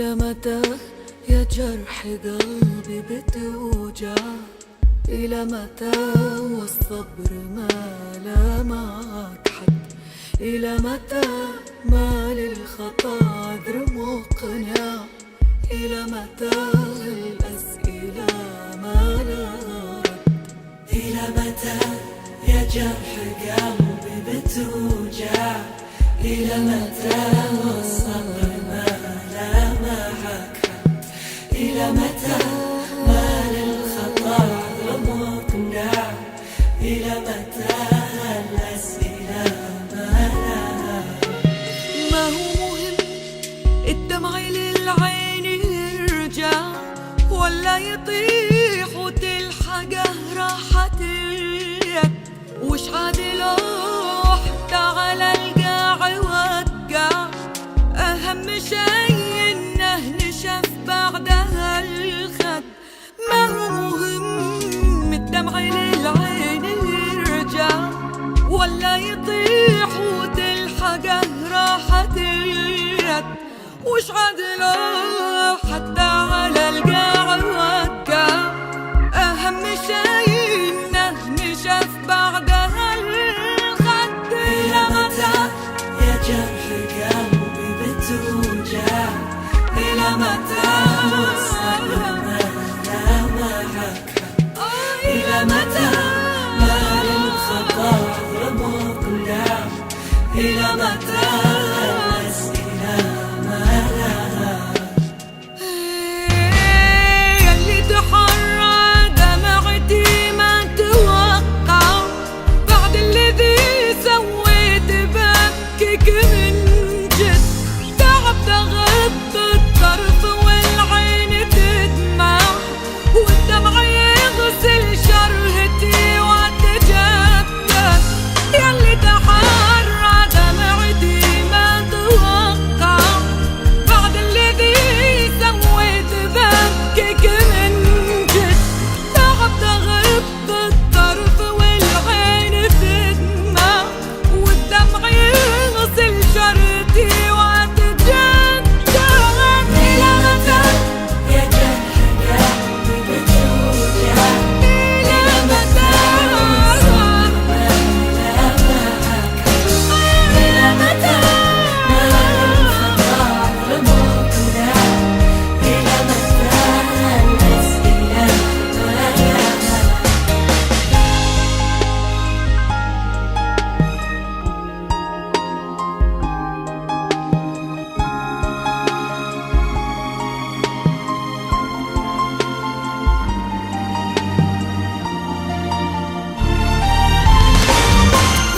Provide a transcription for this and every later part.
إلى متى يا جرح قلبي بتوجع؟ إلى متى والصبر ما لا معك حد؟ إلى متى ما للخطا عذر مقنع؟ إلى متى الأسئلة ما لا رد؟ إلى متى يا جرح قلبي بتوجع؟ إلى متى والصبر ما لا معك حد؟ إلى متى ما للخطا عذر مقنع؟ إلى متى الأسئلة ما لا رد؟ ما هو مهم الدمع للعين يرجع ولا يطيح وتلحقه راحة اليد؟ وش عادله حتى على القاع وقع؟ أهم شي إنه نشف بعدها الخد. ما هو مهم الدمع للعين يرجع ولا يطيح وتلحقه راحة اليد؟ وش عادله حتى على القاع وقع؟ أهم شي إنه نشف بعدها الخد. إلى متى يا جرح قلبي بتوجع؟ إلى متى والصبر ما لا معك حد؟ إلى متى ما للخطا عذر مقنع؟ إلى متى الأسئلة ما لها رد؟ ياللي تحرى دمعتي ما توقع بعد الذي سويت ببكيك من جد. تعبت أغض الطرف والعين تدمع والدمع يغسل شرهتي واتجدد. ياللي تحرى دمعتي ما توقع بعد الذي سويت ببكيك من جد. تعبت أغض الطرف والعين تدمع والدمع يغسل شرهتي واتجدد. إلى متى يا جرح قلبي بتوجع؟ إلى متى والصبر ما لا معك حد؟ إلى متى ما للخطا عذر مقنع؟ إلى متى الأسئلة ما لها رد؟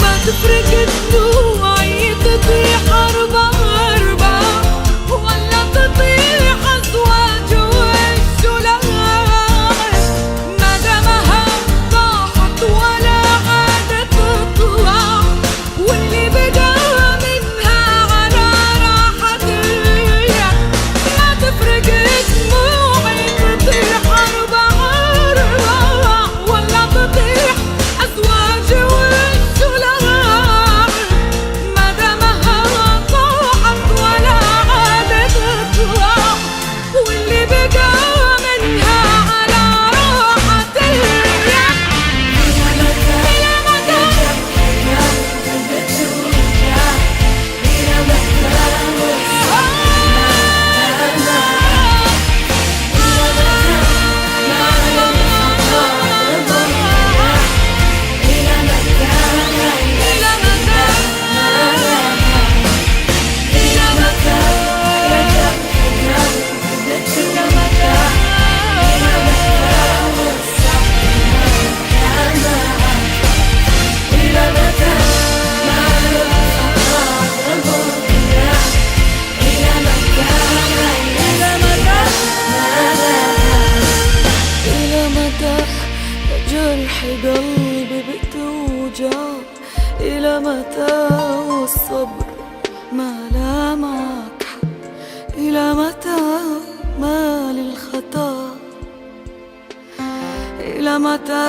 ما تفرق الدموع تطيح أربع ولا تطيح أزواج والشلال. ما دامها طاحت ولا عادت تطلع واللي بقى منها على راحة اليد. ما تفرق دموعي تطيح أربع ولا تطيح أزواج والشلال. ما دامها طاحت ولا عادت تطلع واللي بقى منها على راحة اليد. إلى متى إلى متى يا جرح قلبي بتوجع؟ إلى متى والصبر ما لا معك؟ إلى متى ما للخطا عذر مقنع؟ إلى متى إلى متى ما لها رد؟ إلى متى يا جرح قلبي بتوجع؟ إلى متى والصبر ما لا معك؟ إلى متى ما للخطا عذر مقنع؟ إلى متى إلى متى يا جرح قلبي بتوجع؟ إلى متى والصبر ما لا معك حد؟ إلى متى ما للخطا؟ إلى متى